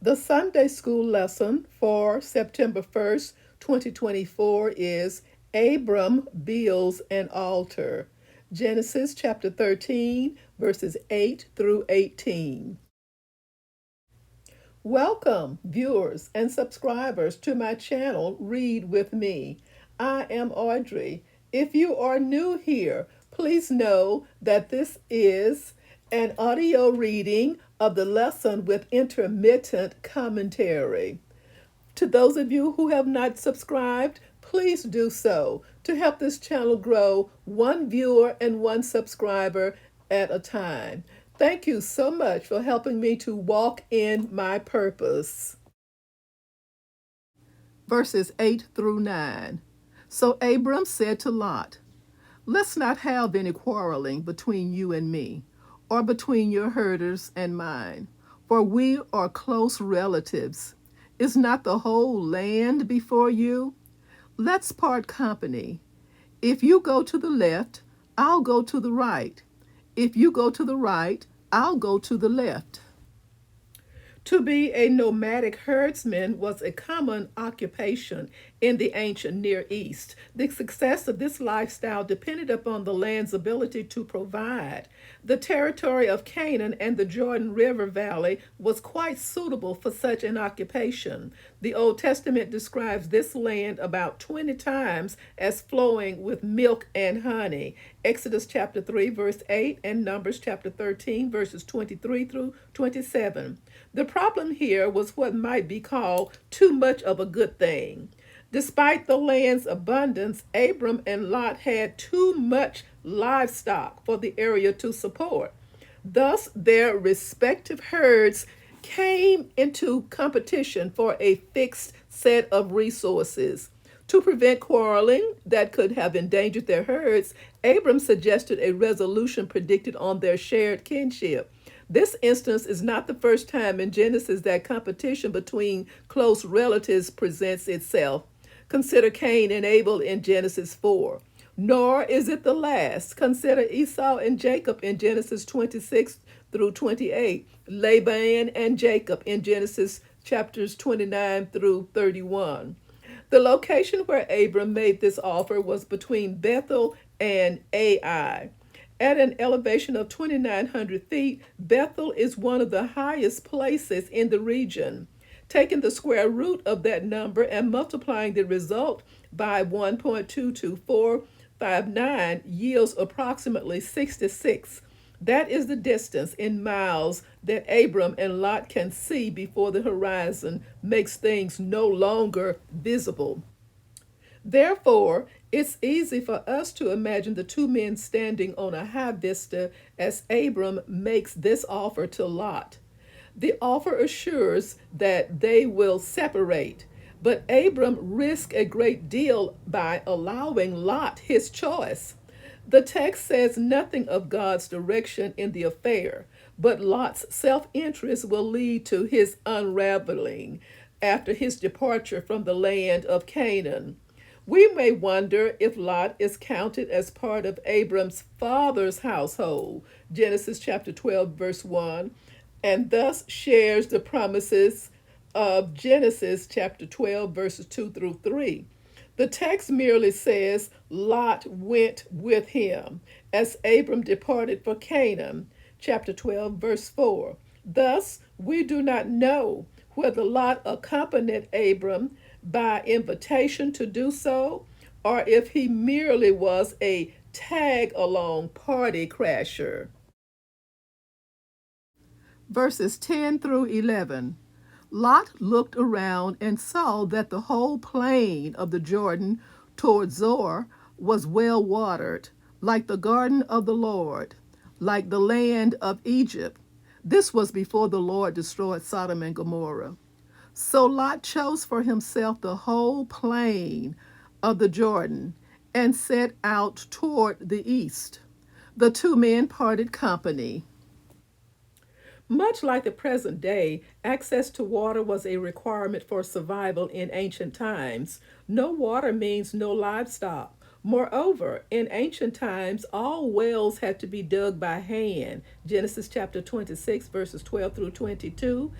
The Sunday school lesson for September 1st, 2024 is Abram builds an altar. Genesis chapter 13, verses 8 through 18. Welcome, viewers and subscribers, to my channel, Read With Me. I am Audrey. If you are new here, please know that this is an audio reading of the lesson with intermittent commentary. To those of you who have not subscribed, please do so to help this channel grow one viewer and one subscriber at a time. Thank you so much for helping me to walk in my purpose. Verses 8 through 9. So Abram said to Lot, "Let's not have any quarreling between you and me, or between your herders and mine, for we are close relatives. Is not the whole land before you? Let's part company. If you go to the left, I'll go to the right. If you go to the right, I'll go to the left." To be a nomadic herdsman was a common occupation in the ancient Near East. The success of this lifestyle depended upon the land's ability to provide. The territory of Canaan and the Jordan River Valley was quite suitable for such an occupation. The Old Testament describes this land about 20 times as flowing with milk and honey. Exodus chapter 3, verse 8, and Numbers chapter 13, verses 23 through 27. The problem here was what might be called too much of a good thing. Despite the land's abundance, Abram and Lot had too much livestock for the area to support. Thus, their respective herds came into competition for a fixed set of resources. To prevent quarreling that could have endangered their herds, Abram suggested a resolution predicted on their shared kinship. This instance is not the first time in Genesis that competition between close relatives presents itself. Consider Cain and Abel in Genesis 4. Nor is it the last. Consider Esau and Jacob in Genesis 26 through 28, Laban and Jacob in Genesis chapters 29 through 31. The location where Abram made this offer was between Bethel and Ai. At an elevation of 2,900 feet, Bethel is one of the highest places in the region. Taking the square root of that number and multiplying the result by 1.22459 yields approximately 66. That is the distance in miles that Abram and Lot can see before the horizon makes things no longer visible. Therefore, it's easy for us to imagine the two men standing on a high vista as Abram makes this offer to Lot. The offer assures that they will separate, but Abram risks a great deal by allowing Lot his choice. The text says nothing of God's direction in the affair, but Lot's self-interest will lead to his unraveling after his departure from the land of Canaan. We may wonder if Lot is counted as part of Abram's father's household, Genesis chapter 12, verse 1, and thus shares the promises of Genesis chapter 12, verses 2 through 3. The text merely says Lot went with him as Abram departed for Canaan, chapter 12, verse 4. Thus, we do not know whether Lot accompanied Abram by invitation to do so, or if he merely was a tag-along party crasher. Verses 10 through 11. Lot looked around and saw that the whole plain of the Jordan toward Zoar was well watered, like the garden of the Lord, like the land of Egypt. This was before the Lord destroyed Sodom and Gomorrah. So Lot chose for himself the whole plain of the Jordan and set out toward the east. The two men parted company. Much like the present day, access to water was a requirement for survival in ancient times. No water means no livestock. Moreover, in ancient times, all wells had to be dug by hand. Genesis chapter 26, verses 12 through 22.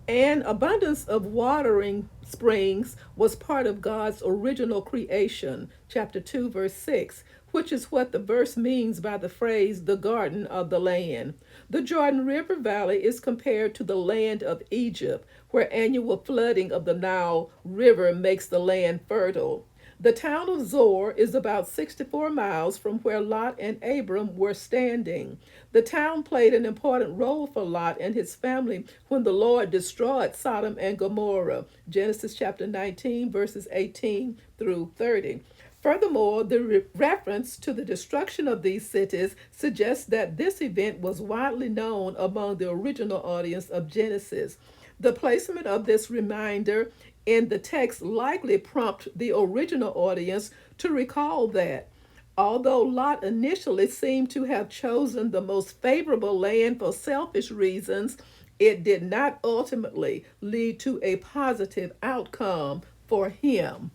An abundance of watering springs was part of God's original creation, chapter 2, verse 6, which is what the verse means by the phrase, the garden of the land. The Jordan River Valley is compared to the land of Egypt, where annual flooding of the Nile River makes the land fertile. The town of Zor is about 64 miles from where Lot and Abram were standing. The town played an important role for Lot and his family when the Lord destroyed Sodom and Gomorrah. Genesis chapter 19, verses 18 through 30. Furthermore, the reference to the destruction of these cities suggests that this event was widely known among the original audience of Genesis. The placement of this reminder in the text likely prompted the original audience to recall that, although Lot initially seemed to have chosen the most favorable land for selfish reasons, it did not ultimately lead to a positive outcome for him.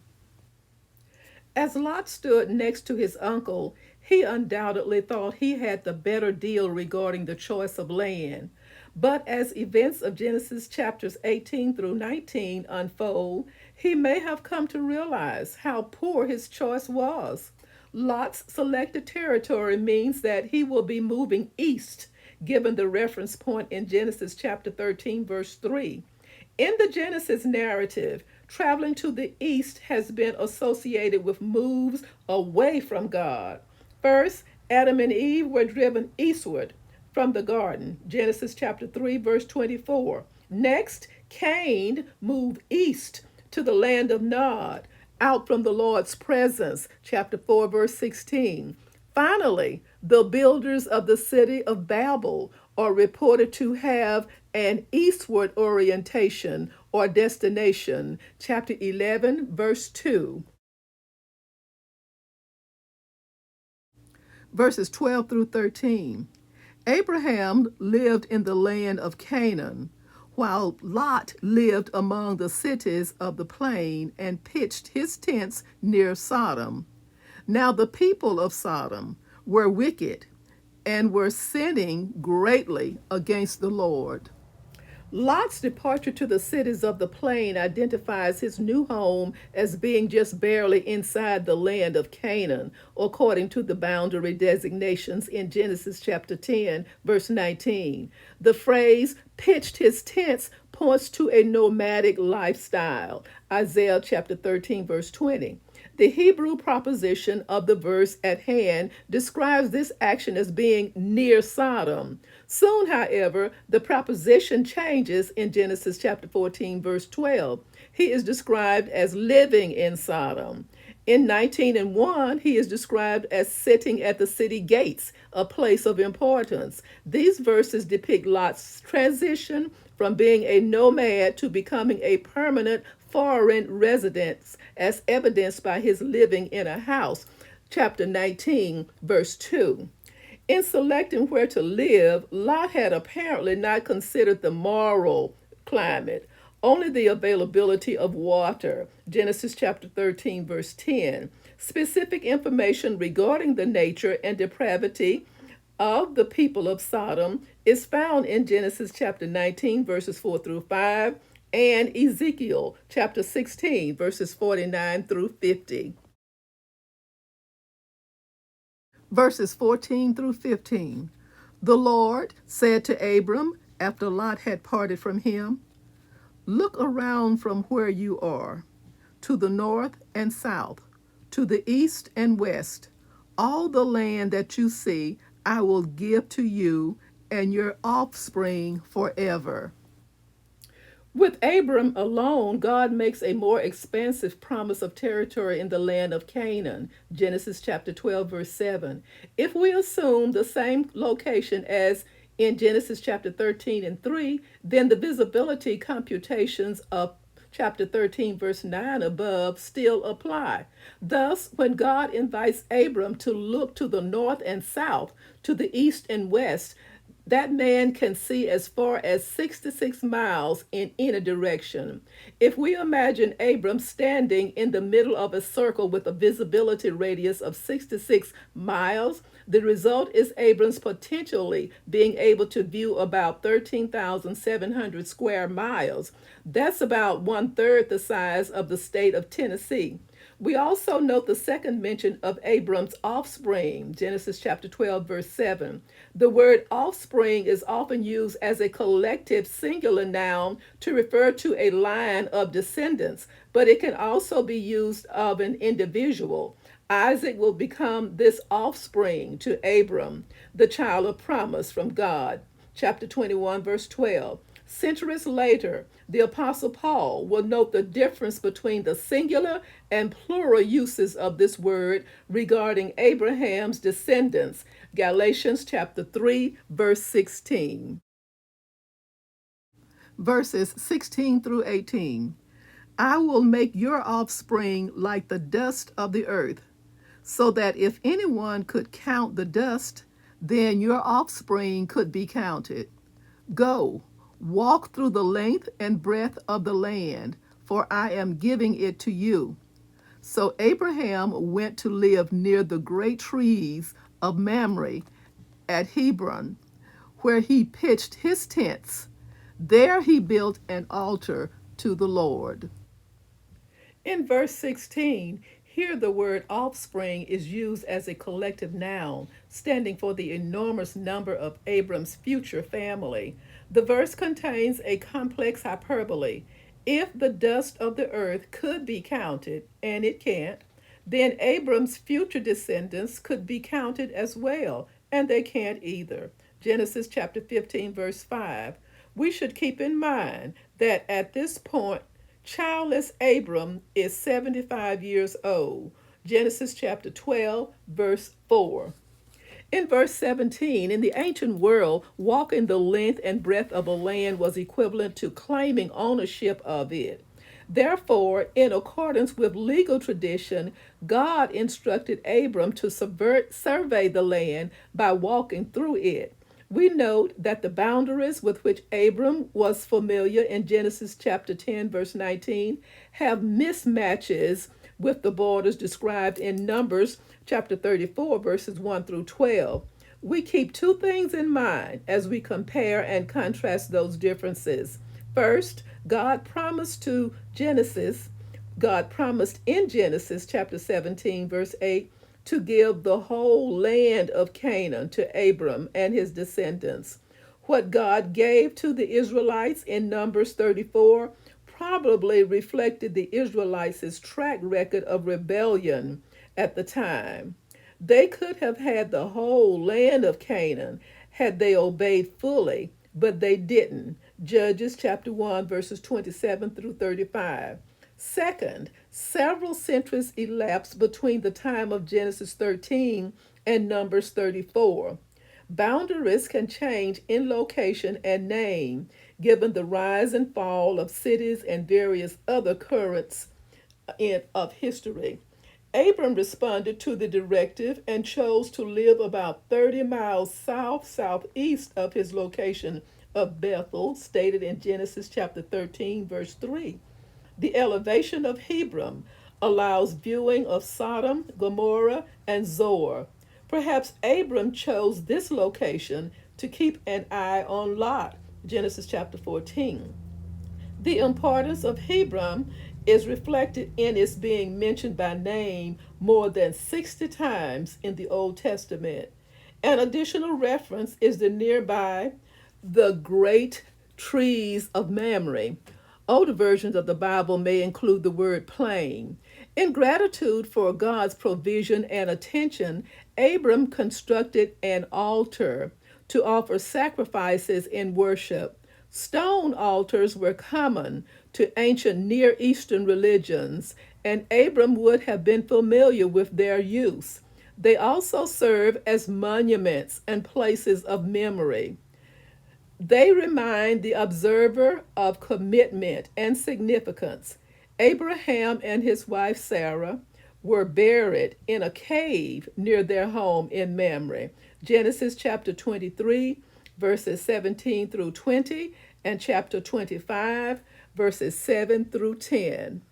As Lot stood next to his uncle, he undoubtedly thought he had the better deal regarding the choice of land. But as events of Genesis chapters 18 through 19 unfold, he may have come to realize how poor his choice was. Lot's selected territory means that he will be moving east, given the reference point in Genesis chapter 13, verse 3. In the Genesis narrative, traveling to the east has been associated with moves away from God. First, Adam and Eve were driven eastward from the garden, Genesis chapter 3, verse 24. Next, Cain moved east to the land of Nod, out from the Lord's presence, chapter 4, verse 16. Finally, the builders of the city of Babel are reported to have an eastward orientation or destination, chapter 11, verse 2. Verses 12 through 13. Abraham lived in the land of Canaan, while Lot lived among the cities of the plain and pitched his tents near Sodom. Now the people of Sodom were wicked and were sinning greatly against the Lord. Lot's departure to the cities of the plain identifies his new home as being just barely inside the land of Canaan, according to the boundary designations in Genesis chapter 10, verse 19. The phrase pitched his tents points to a nomadic lifestyle, Isaiah chapter 13, verse 20. The Hebrew proposition of the verse at hand describes this action as being near Sodom. Soon, however, the proposition changes in Genesis chapter 14, verse 12. He is described as living in Sodom. In 19 and 1, he is described as sitting at the city gates, a place of importance. These verses depict Lot's transition from being a nomad to becoming a permanent foreign residence, as evidenced by his living in a house, chapter 19, verse 2. In selecting where to live, Lot had apparently not considered the moral climate, only the availability of water, Genesis chapter 13, verse 10. Specific information regarding the nature and depravity of the people of Sodom is found in Genesis chapter 19, verses 4 through 5, and Ezekiel chapter 16, verses 49 through 50. Verses 14 through 15. The Lord said to Abram after Lot had parted from him, "Look around from where you are, to the north and south, to the east and west. All the land that you see I will give to you and your offspring forever." With Abram alone, God makes a more expansive promise of territory in the land of Canaan, Genesis chapter 12, verse 7. If we assume the same location as in Genesis chapter 13 and 3, then the visibility computations of chapter 13, verse 9 above still apply. Thus, when God invites Abram to look to the north and south, to the east and west, That man can see as far as 66 miles in any direction. If we imagine Abram standing in the middle of a circle with a visibility radius of 66 miles, the result is Abram's potentially being able to view about 13,700 square miles. That's about one third the size of the state of Tennessee. We also note the second mention of Abram's offspring, Genesis chapter 12, verse 7. The word offspring is often used as a collective singular noun to refer to a line of descendants, but it can also be used of an individual. Isaac will become this offspring to Abram, the child of promise from God. Chapter 21, verse 12. Centuries later, the Apostle Paul will note the difference between the singular and plural uses of this word regarding Abraham's descendants. Galatians chapter 3, verse 16. Verses 16 through 18. I will make your offspring like the dust of the earth, so that if anyone could count the dust, then your offspring could be counted. Go, walk through the length and breadth of the land, for I am giving it to you. So Abraham went to live near the great trees of Mamre at Hebron, where he pitched his tents. There he built an altar to the Lord. In verse 16, here the word offspring is used as a collective noun, standing for the enormous number of Abram's future family. The verse contains a complex hyperbole. If the dust of the earth could be counted, and it can't, then Abram's future descendants could be counted as well, and they can't either. Genesis chapter 15, verse 5. We should keep in mind that at this point, childless Abram is 75 years old. Genesis chapter 12, verse 4. In verse 17, in the ancient world, walking the length and breadth of a land was equivalent to claiming ownership of it. Therefore, in accordance with legal tradition, God instructed Abram to survey the land by walking through it. We note that the boundaries with which Abram was familiar in Genesis chapter 10, verse 19, have mismatches with the borders described in Numbers chapter 34, verses 1 through 12. We keep two things in mind as we compare and contrast those differences. First, God promised in Genesis chapter 17, verse 8, to give the whole land of Canaan to Abram and his descendants. What God gave to the Israelites in Numbers 34 probably reflected the Israelites' track record of rebellion at the time. They could have had the whole land of Canaan had they obeyed fully, but they didn't. Judges chapter 1, verses 27 through 35. Second, several centuries elapsed between the time of Genesis 13 and Numbers 34. Boundaries can change in location and name, given the rise and fall of cities and various other currents of history. Abram responded to the directive and chose to live about 30 miles southeast of his location of Bethel, stated in Genesis chapter 13, verse 3. The elevation of Hebron allows viewing of Sodom, Gomorrah, and Zoar. Perhaps Abram chose this location to keep an eye on Lot, Genesis chapter 14. The importance of Hebron is reflected in its being mentioned by name more than 60 times in the Old Testament. An additional reference is the great trees of Mamre. Older versions of the Bible may include the word plain. In gratitude for God's provision and attention, Abram constructed an altar to offer sacrifices in worship. Stone altars were common to ancient Near Eastern religions, and Abram would have been familiar with their use. They also serve as monuments and places of memory. They remind the observer of commitment and significance. Abraham and his wife Sarah were buried in a cave near their home in Mamre. Genesis chapter 23, verses 17 through 20, and chapter 25, verses 7 through 10.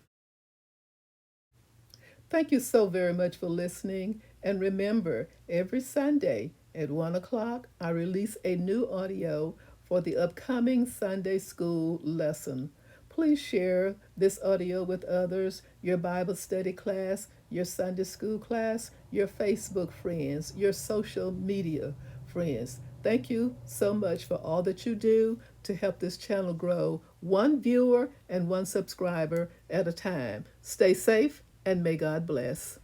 Thank you so very much for listening. And remember, every Sunday at 1 o'clock, I release a new audio for the upcoming Sunday school lesson. Please share this audio with others, your Bible study class, your Sunday school class, your Facebook friends, your social media friends. Thank you so much for all that you do to help this channel grow one viewer and one subscriber at a time. Stay safe and may God bless.